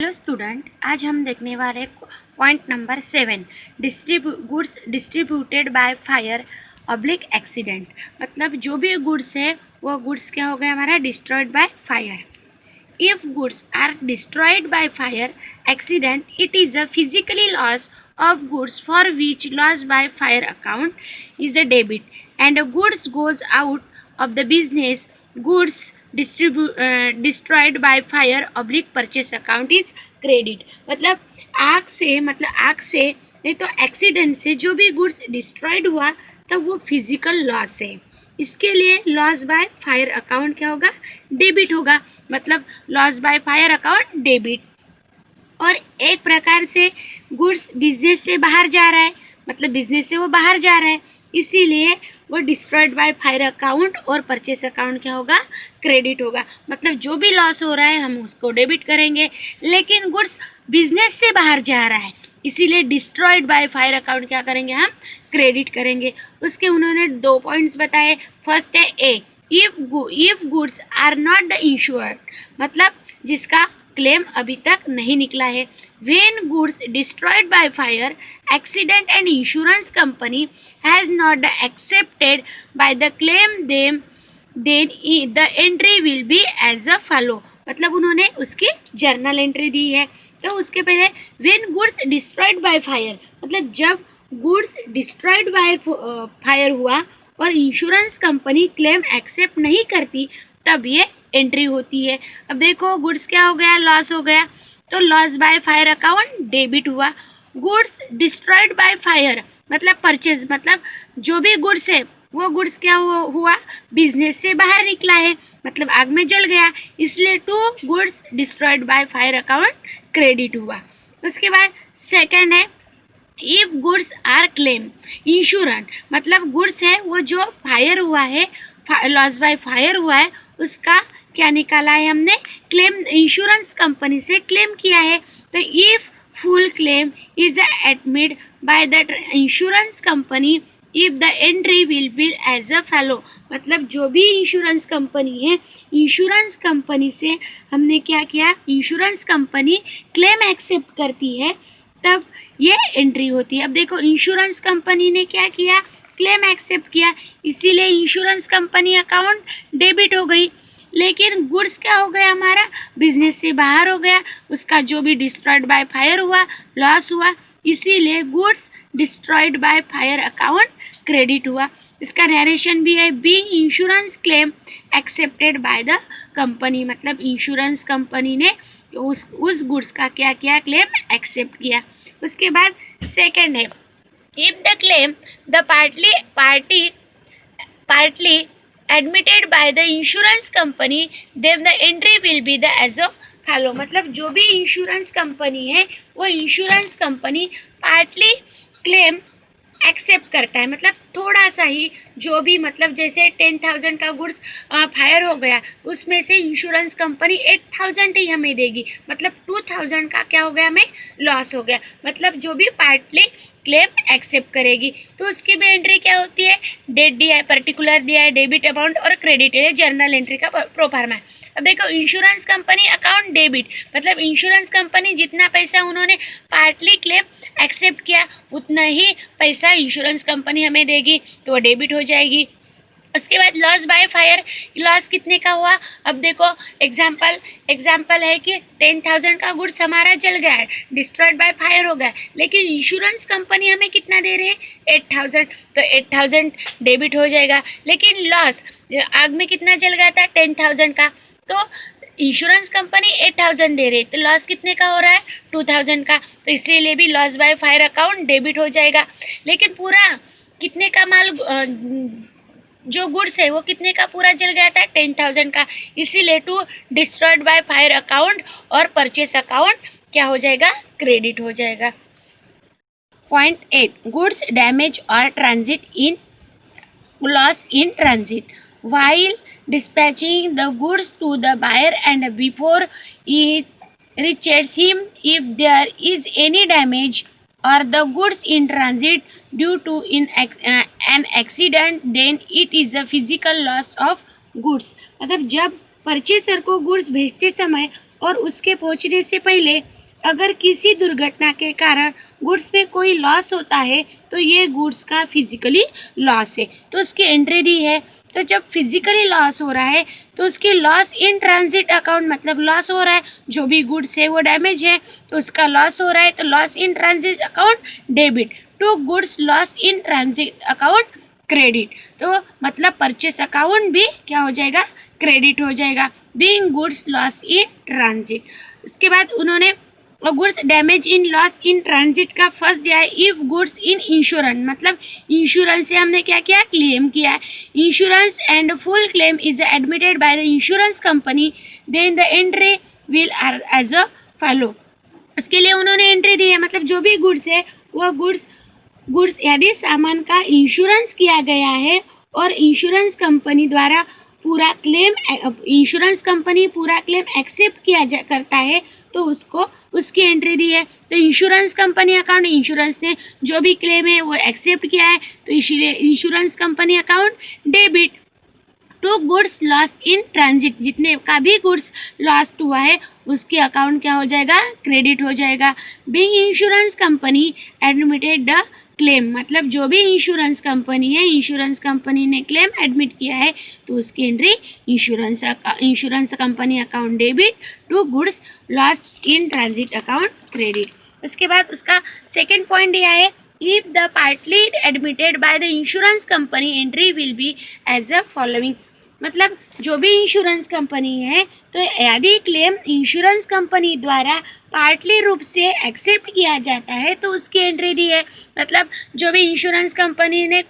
Hello student, आज हम देखने वाले point number 7 goods distributed by fire oblique accident. मतलब जो भी गुड्स है वो गुड्स क्या हो गया हमारा destroyed by fire. If goods are destroyed by fire accident, it is a physically loss of goods for which loss by fire account is a debit and a goods goes out of the business, goods destroyed by fire oblique purchase account is credit। मतलब आग से नहीं तो accident से जो भी goods destroyed हुआ तब वो फिजिकल लॉस है। इसके लिए लॉस बाय फायर अकाउंट क्या होगा, डेबिट होगा। मतलब loss by fire account debit. और एक प्रकार से गुड्स बिजनेस से बाहर जा रहा है, मतलब बिजनेस से वो बाहर जा रहा है, इसीलिए वो डिस्ट्रॉयड बाय फायर अकाउंट और परचेस अकाउंट क्या होगा, क्रेडिट होगा। मतलब जो भी लॉस हो रहा है हम उसको डेबिट करेंगे, लेकिन गुड्स बिजनेस से बाहर जा रहा है इसीलिए डिस्ट्रॉयड बाय फायर अकाउंट क्या करेंगे, हम क्रेडिट करेंगे। उसके उन्होंने 2 पॉइंट्स बताए। फर्स्ट है A, if goods are not the insured, मतलब जिसका क्लेम अभी तक नहीं निकला है। When goods destroyed by fire accident and insurance company has not accepted by the claim, then the entry will be as a follow। मतलब उन्होंने उसकी जर्नल एंट्री दी है। तो उसके पहले when goods destroyed by fire, मतलब जब गुड्स डिस्ट्रॉयड बाय फायर हुआ और इंश्योरेंस कंपनी क्लेम एक्सेप्ट नहीं करती तब ये एंट्री होती है। अब देखो गुड्स क्या हो गया, लॉस हो गया, तो loss by fire account debit हुआ। गुड्स डिस्ट्रॉयड बाय फायर मतलब परचेज, मतलब जो भी गुड्स है वो गुड्स क्या हुआ, बिजनेस से बाहर निकला है, मतलब आग में जल गया, इसलिए to goods destroyed by fire account credit हुआ। उसके बाद सेकेंड है if goods are claim insurance, मतलब गुड्स है वो जो फायर हुआ है, लॉस बाय फायर हुआ है, उसका क्या निकाला है हमने, क्लेम इंश्योरेंस कंपनी से क्लेम किया है। तो if full claim is admit by that insurance company, if the entry will be as a follow. मतलब जो भी इंश्योरेंस कंपनी है, इंश्योरेंस कंपनी से हमने क्या किया, इंश्योरेंस कंपनी क्लेम एक्सेप्ट करती है तब ये एंट्री होती है। अब देखो इंश्योरेंस कंपनी ने क्या किया, क्लेम एक्सेप्ट किया, इसीलिए इंश्योरेंस कंपनी अकाउंट डेबिट हो गई। लेकिन गुड्स क्या हो गया हमारा, बिजनेस से बाहर हो गया, उसका जो भी डिस्ट्रॉयड बाय फायर हुआ, लॉस हुआ, इसीलिए goods destroyed by fire account credit हुआ। इसका नरेशन भी है, being insurance claim accepted by the company, मतलब इंश्योरेंस कंपनी ने उस गुड्स का क्या किया, क्लेम एक्सेप्ट किया। उसके बाद सेकेंड है if the claim the partly admitted by the insurance company, then the entry will be the as of follow। मतलब जो भी इंश्योरेंस कंपनी है वो insurance company partly claim accept करता है, मतलब थोड़ा सा ही, जो भी मतलब जैसे 10,000 का गुड्स फायर हो गया उसमें से इंश्योरेंस कंपनी 8,000 ही हमें देगी, मतलब 2,000 का क्या हो गया, हमें लॉस हो गया। मतलब जो भी पार्टली क्लेम एक्सेप्ट करेगी। तो उसकी भी एंट्री क्या होती है, डेट दिया है, पर्टिकुलर दिया है, डेबिट अमाउंट और क्रेडिट है, जर्नल एंट्री का प्रोफार्मा है। अब देखो इंश्योरेंस कंपनी अकाउंट डेबिट, मतलब इंश्योरेंस कंपनी जितना पैसा उन्होंने पार्टली क्लेम एक्सेप्ट किया उतना ही पैसा इंश्योरेंस कंपनी हमें देगी, तो वो डेबिट हो जाएगी। उसके बाद लॉस बाय फायर, लॉस कितने का हुआ, अब देखो एग्जाम्पल है कि 10,000 का गुड्स हमारा जल गया है, डिस्ट्रॉयड बाय फायर हो गया, लेकिन इंश्योरेंस कंपनी हमें कितना दे रही है, 8,000, तो 8,000 डेबिट हो जाएगा। लेकिन लॉस आग में कितना जल गया था, 10,000 का, तो इंश्योरेंस कंपनी 8,000 दे रही है, तो लॉस कितने का हो रहा है, 2,000 का, तो इसीलिए भी loss bye fire account debit हो जाएगा। लेकिन पूरा कितने का माल, जो गुड्स है वो कितने का पूरा जल गया था, 10,000 का, इसीलिए to destroyed by fire account और परचेस अकाउंट क्या हो जाएगा, क्रेडिट हो जाएगा। पॉइंट 8 गुड्स डैमेज और transit in loss in transit while dispatching the goods to the buyer and before it reaches him, if there is any damage or the goods in transit due to an accident, then it is a physical loss of goods। मतलब जब purchaser को goods भेजते समय और उसके पहुंचने से पहले अगर किसी दुर्घटना के कारण गुड्स में कोई लॉस होता है तो ये गुड्स का फिजिकली लॉस है, तो उसकी एंट्री दी है। तो जब फिजिकली लॉस हो रहा है तो उसकी लॉस इन ट्रांजिट अकाउंट, मतलब लॉस हो रहा है, जो भी गुड्स है वो डैमेज है तो उसका लॉस हो रहा है, तो loss in transit account debit to goods loss in transit account credit. तो मतलब परचेस अकाउंट भी क्या हो जाएगा, क्रेडिट हो जाएगा, being goods loss in transit. उसके बाद उन्होंने goods damage in loss in transit का फर्स्ट दिया है, इफ गुड्स इन इंश्योरेंस, मतलब इंश्योरेंस से हमने क्या किया, क्लेम किया है। Insurance and full claim is admitted by the insurance company, then the entry will as a follow. उसके लिए उन्होंने एंट्री दी है, मतलब जो भी गुड्स है वो गुड्स यदि सामान का इंश्योरेंस किया गया है और इंश्योरेंस कंपनी द्वारा पूरा क्लेम, इंश्योरेंस कंपनी पूरा क्लेम एक्सेप्ट करता है तो उसको उसकी एंट्री दी है। तो इंश्योरेंस कंपनी अकाउंट, इंश्योरेंस ने जो भी क्लेम है वो एक्सेप्ट किया है तो इसलिए insurance company account debit to goods loss in transit, जितने का भी गुड्स लॉस्ट हुआ है उसके अकाउंट क्या हो जाएगा, क्रेडिट हो जाएगा। Being insurance company admitted the claim, मतलब जो भी इंश्योरेंस कंपनी है, इंश्योरेंस कंपनी ने क्लेम एडमिट किया है तो उसकी entry insurance company account debit to goods lost in transit account credit. उसके बाद उसका सेकेंड पॉइंट दिया है, if the partly admitted by the insurance company entry will be as a following, मतलब जो भी इंश्योरेंस कंपनी है तो यदि क्लेम इंश्योरेंस कंपनी द्वारा पार्टली रूप से एक्सेप्ट किया जाता है तो उसकी एंट्री दी है। मतलब जो भी इंश्योरेंस कंपनी ने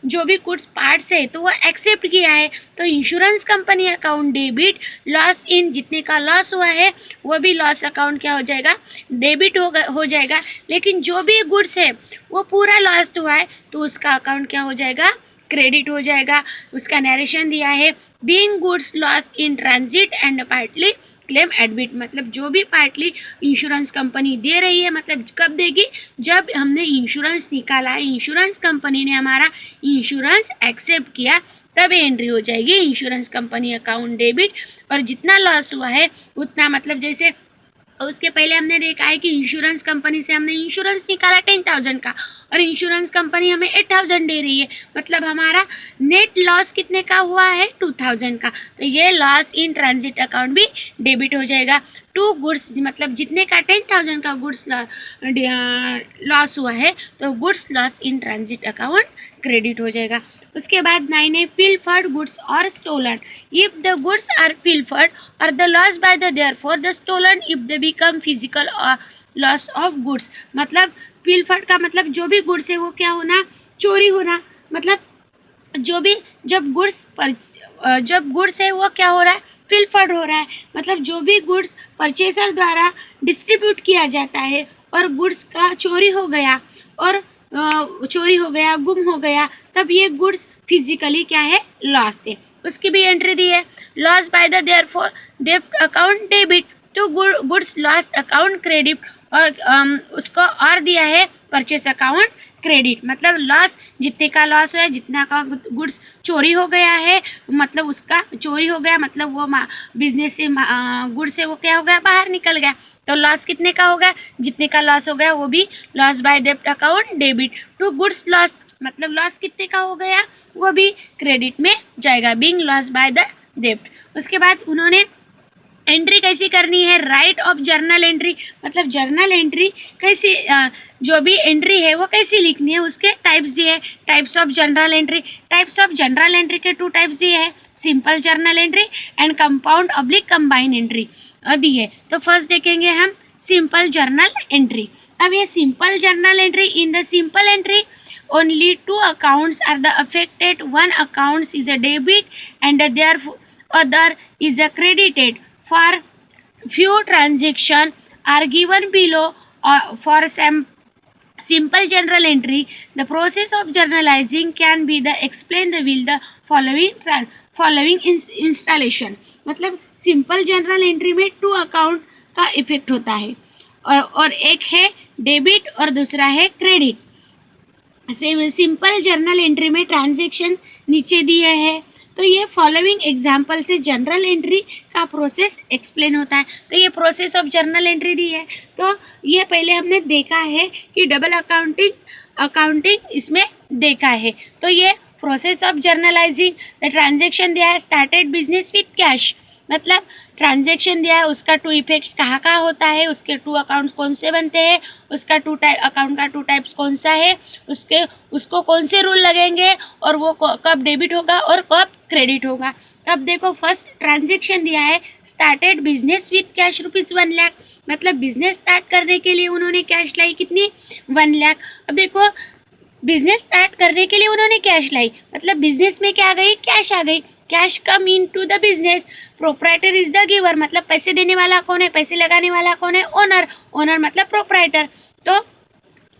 जो भी कुछ पार्ट्स है तो वो एक्सेप्ट किया है तो insurance company account debit loss in, जितने का लॉस हुआ है वो भी लॉस अकाउंट क्या हो जाएगा, डेबिट हो जाएगा। लेकिन जो भी गुड्स है वो पूरा लॉस हुआ है तो उसका अकाउंट क्या हो जाएगा, क्रेडिट हो जाएगा। उसका नरेशन दिया है, being goods loss in transit and partly claim admit, मतलब जो भी पार्टली इंश्योरेंस कंपनी दे रही है, मतलब कब देगी, जब हमने इंश्योरेंस निकाला है, इंश्योरेंस कंपनी ने हमारा इंश्योरेंस एक्सेप्ट किया तब एंट्री हो जाएगी इंश्योरेंस कंपनी अकाउंट डेबिट। और जितना लॉस हुआ है उतना, मतलब जैसे उसके पहले हमने देखा है कि इंश्योरेंस कंपनी से हमने इंश्योरेंस निकाला 10,000 का और इंश्योरेंस कंपनी हमें 8,000 दे रही है, मतलब हमारा नेट लॉस कितने का हुआ है, 2,000 का, तो ये लॉस इन ट्रांजिट अकाउंट भी डेबिट हो जाएगा। टू गुड्स, मतलब जितने का 10,000 का गुड्स लॉस हुआ है तो goods loss in transit account credit हो जाएगा। उसके बाद 9 है, pilfered गुड्स और stolen, if the goods are pilfered और the loss by the therefore the stolen if they become physical loss of goods, मतलब pilfered का मतलब जो भी गुड्स है वो क्या होना, चोरी होना, मतलब जब गुड्स है वो क्या हो रहा है, pilfered हो रहा है, मतलब जो भी गुड्स परचेसर द्वारा डिस्ट्रीब्यूट किया जाता है और गुड्स का चोरी हो गया, गुम हो गया, तब ये गुड्स फिजिकली क्या है, लॉस थे, उसकी भी एंट्री दी है। लॉस बाय द देयरफॉर डेब्ट account debit to goods lost account credit, और उसको और दिया है परचेस अकाउंट क्रेडिट, मतलब लॉस, जितने का लॉस हुआ है, जितना का गुड्स चोरी हो गया है, मतलब उसका चोरी हो गया, मतलब वो बिजनेस से गुड्स से वो क्या हो गया, बाहर निकल गया, तो लॉस कितने का होगा, जितने का लॉस हो गया वो भी लॉस बाय डेब्ट account debit to goods loss, मतलब लॉस कितने का हो गया वो भी क्रेडिट में जाएगा, बीइंग लॉस बाय द डेब्ट। उसके बाद उन्होंने एंट्री कैसी करनी है, राइट ऑफ जर्नल एंट्री, मतलब जर्नल एंट्री कैसी, जो भी एंट्री है वो कैसी लिखनी है, उसके टाइप्स दिए हैं। Types of journal entry, types of journal entry के 2 टाइप्स दिए हैं, simple journal entry and compound oblique combine entry दी है। तो फर्स्ट देखेंगे हम सिंपल जर्नल एंट्री। अब ये simple journal entry, in the simple entry only 2 accounts are the affected, one account is a debit and the other is a credited. For few transactions are given below. For some simple journal entry, the process of journalizing can be explained with the following installation, मतलब simple journal entry में 2 account का effect होता है और एक है debit और दूसरा है क्रेडिट। सिंपल जर्नल एंट्री में ट्रांजैक्शन नीचे दिए हैं, तो ये फॉलोइंग एग्जाम्पल से जर्नल एंट्री का प्रोसेस एक्सप्लेन होता है। तो ये प्रोसेस ऑफ जर्नल एंट्री दी है। तो ये पहले हमने देखा है कि डबल अकाउंटिंग इसमें देखा है। तो ये process of journalising the transaction दिया है, स्टार्टेड बिजनेस विथ कैश, मतलब ट्रांजेक्शन दिया है, उसका टू इफेक्ट्स कहाँ कहाँ होता है, उसके टू अकाउंट्स कौन से बनते हैं, उसका अकाउंट का टू टाइप्स कौन सा है, उसको कौन से रूल लगेंगे और वो कब डेबिट होगा और कब क्रेडिट होगा। अब देखो फर्स्ट ट्रांजेक्शन दिया है, started business with cash ₹1 lakh, मतलब बिजनेस स्टार्ट करने के लिए उन्होंने कैश लाई कितनी, 1 लाख। अब देखो बिजनेस स्टार्ट करने के लिए उन्होंने कैश लाई, मतलब बिजनेस में क्या आ गई, कैश आ गई, cash come in to the business, proprietor is the giver, मतलब पैसे देने वाला कौन है, पैसे लगाने वाला कौन है, ओनर मतलब प्रोप्राइटर। तो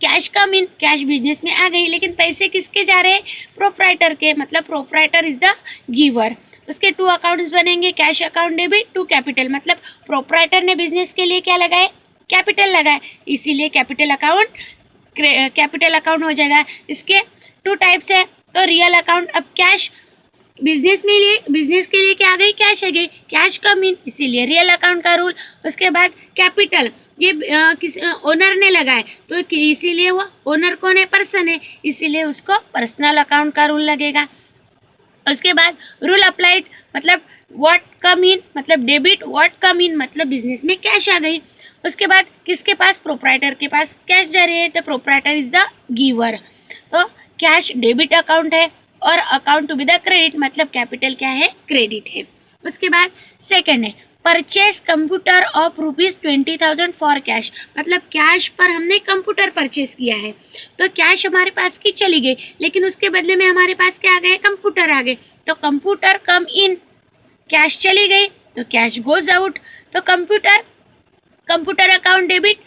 कैश कम इन, कैश बिजनेस में आ गई, लेकिन पैसे किसके जा रहे हैं, प्रोप्राइटर के, मतलब प्रोप्राइटर इज द गिवर। उसके टू अकाउंट्स बनेंगे, cash account debit to capital, मतलब प्रोप्राइटर ने बिजनेस के लिए क्या लगाए, कैपिटल लगाए, इसीलिए कैपिटल अकाउंट हो जाएगा। इसके टू टाइप्स है, तो रियल अकाउंट, अब कैश बिजनेस के लिए क्या आ गई, कैश आ गई, कैश कम इन, इसीलिए रियल अकाउंट का रूल। उसके बाद कैपिटल, ये किस ओनर ने लगाए, तो इसीलिए वो ओनर कौन है, पर्सन है, इसीलिए उसको पर्सनल अकाउंट का रूल लगेगा। उसके बाद रूल अप्लाइड, मतलब व्हाट कम इन, मतलब डेबिट, व्हाट कम इन, मतलब बिजनेस में कैश आ गई। उसके बाद किसके पास, प्रोप्राइटर के पास कैश जा रही है, तो प्रोप्राइटर इज द गिवर। तो कैश डेबिट अकाउंट है और account to be the credit, मतलब कैपिटल क्या है, क्रेडिट है। उसके बाद सेकंड है purchase computer of ₹20,000 for cash, मतलब कैश पर हमने कंप्यूटर परचेस किया है, तो कैश हमारे पास की चली गई, लेकिन उसके बदले में हमारे पास क्या आ गए, कंप्यूटर आ गए, तो कंप्यूटर कम इन, कैश चली गई तो कैश गोज आउट, तो computer account debit,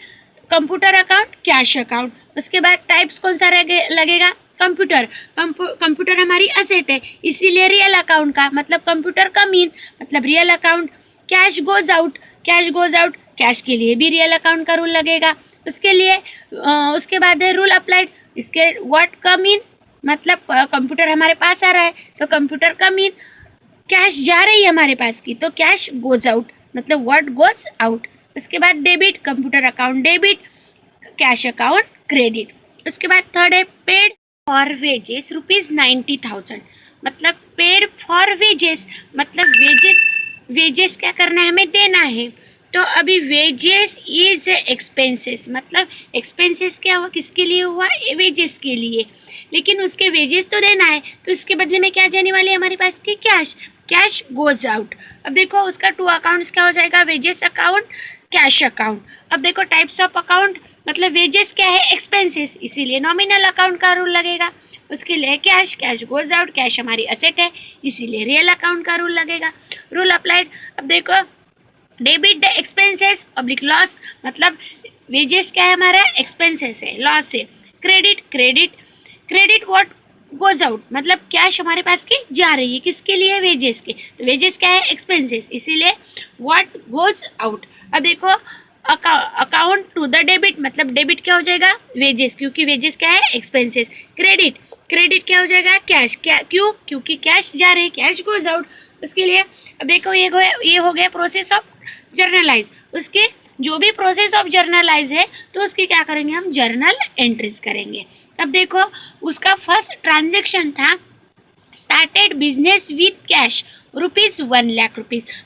computer account cash account. उसके बाद टाइप्स कौन सा लगेगा, कंप्यूटर हमारी असेट है, इसीलिए रियल अकाउंट का, मतलब कंप्यूटर कम इन, मतलब real account. Cash goes out, cash के लिए भी रियल अकाउंट का रूल लगेगा। उसके बाद है रूल अप्लाइड, इसके व्हाट कम इन, मतलब कंप्यूटर हमारे पास आ रहा है तो कंप्यूटर कम इन, कैश जा रही है हमारे पास की, तो कैश गोज आउट, मतलब व्हाट गोज आउट। उसके बाद debit, computer account debit, cash account credit. उसके बाद थर्ड है पेड फॉर वेजेस ₹90,000, मतलब पेड फॉर वेजेस, मतलब वेजेस क्या करना है, हमें देना है। तो अभी वेजेस इज एक्सपेंसेस, मतलब एक्सपेंसेस क्या हुआ, किसके लिए हुआ, वेजेस के लिए, लेकिन उसके वेजेस तो देना है, तो इसके बदले में क्या जाने वाली है हमारे पास की, कैश गोज आउट। अब देखो उसका टू अकाउंट्स क्या हो जाएगा, वेजेस अकाउंट, कैश अकाउंट। अब देखो टाइप्स ऑफ अकाउंट, मतलब वेजेस क्या है, एक्सपेंसेस, इसीलिए नॉमिनल अकाउंट का रूल लगेगा। उसके लिए कैश गोज आउट, कैश हमारी असेट है, इसीलिए रियल अकाउंट का रूल लगेगा। रूल अप्लाइड, अब देखो debit the expenses public loss, मतलब वेजेस क्या है हमारा, एक्सपेंसेस है, लॉस है। क्रेडिट व्हाट गोज आउट, मतलब कैश हमारे पास की जा रही है, किसके लिए, वेजेस के, तो वेजेस क्या है, एक्सपेंसेस, इसीलिए व्हाट गोज आउट। अब देखो अकाउंट टू द डेबिट, मतलब डेबिट क्या हो जाएगा, वेजेस, क्योंकि वेजेस क्या है, एक्सपेंसेस। क्रेडिट क्या हो जाएगा, कैश, क्यों, क्योंकि कैश जा रही है, कैश गोज आउट। उसके लिए अब देखो ये हो गया प्रोसेस ऑफ जर्नलाइज। उसके जो भी प्रोसेस ऑफ जर्नलाइज है तो उसकी क्या करेंगे, हम जर्नल एंट्रीज करेंगे। अब देखो उसका फर्स्ट ट्रांजेक्शन था started business with cash ₹1 lakh,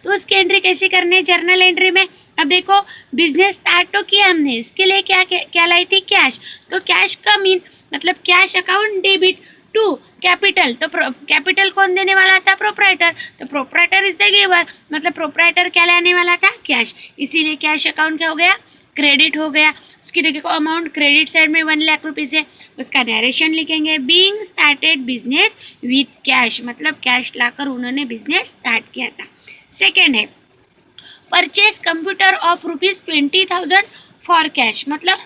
तो उसकी एंट्री कैसे करनी है जर्नल एंट्री में। अब देखो बिजनेस स्टार्ट तो किया हमने, इसके लिए क्या लाई थी, कैश, तो कैश कम इन, मतलब cash account debit to capital, तो कैपिटल कौन देने वाला था, प्रोप्राइटर, तो प्रोप्राइटर इज द गिवर, मतलब प्रोप्राइटर क्या लाने वाला था, कैश, इसीलिए कैश अकाउंट क्या हो गया, क्रेडिट हो गया। उसकी देखो अमाउंट क्रेडिट साइड में ₹1 लाख है, उसका नरेशन लिखेंगे, being started business with cash, मतलब कैश लाकर उन्होंने बिजनेस स्टार्ट किया था। सेकेंड है purchase computer of ₹20,000 for cash, मतलब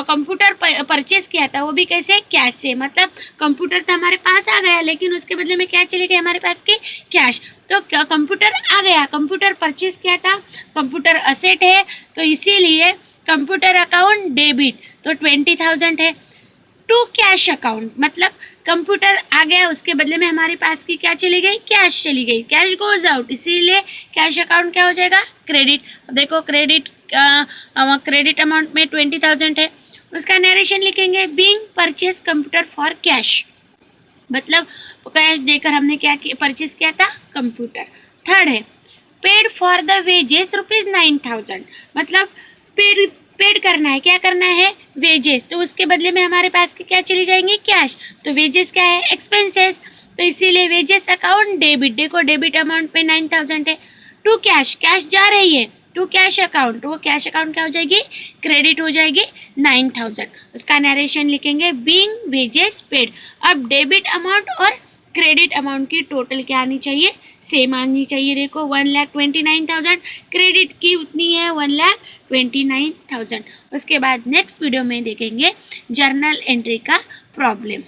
कंप्यूटर परचेज किया था, वो भी कैसे, कैश से, मतलब कंप्यूटर तो हमारे पास आ गया लेकिन उसके बदले में क्या चले गए हमारे पास की, कैश, तो कंप्यूटर आ गया, कंप्यूटर परचेज किया था, कंप्यूटर असेट है, तो इसीलिए कंप्यूटर अकाउंट डेबिट, तो 20,000 है, टू कैश अकाउंट, मतलब कंप्यूटर आ गया, उसके बदले में हमारे पास की क्या चली गई, कैश चली गई, कैश गोज आउट, इसीलिए कैश अकाउंट क्या हो जाएगा, क्रेडिट। देखो क्रेडिट अमाउंट में 20,000 है, उसका नरेशन लिखेंगे, being purchase computer for cash, मतलब कैश देकर हमने क्या परचेज किया था, कंप्यूटर। थर्ड है पेड फॉर द वेजेस ₹9,000, मतलब पेड करना है, क्या करना है, वेजेस, तो उसके बदले में हमारे पास की क्या चली जाएंगी, कैश, तो वेजेस क्या है, एक्सपेंसेस, तो इसीलिए वेजेस अकाउंट डेबिट, देखो डेबिट अमाउंट पे 9,000 है, टू कैश, कैश जा रही है टू कैश अकाउंट, वो कैश अकाउंट क्या हो जाएगी, क्रेडिट हो जाएगी 9,000, उसका नरेशन लिखेंगे, बीइंग वेजेस पेड। अब डेबिट अमाउंट और क्रेडिट अमाउंट की टोटल क्या आनी चाहिए, सेम आनी चाहिए। देखो 1,29,000, क्रेडिट की उतनी है 1,29,000। उसके बाद नेक्स्ट वीडियो में देखेंगे जर्नल एंट्री का प्रॉब्लम।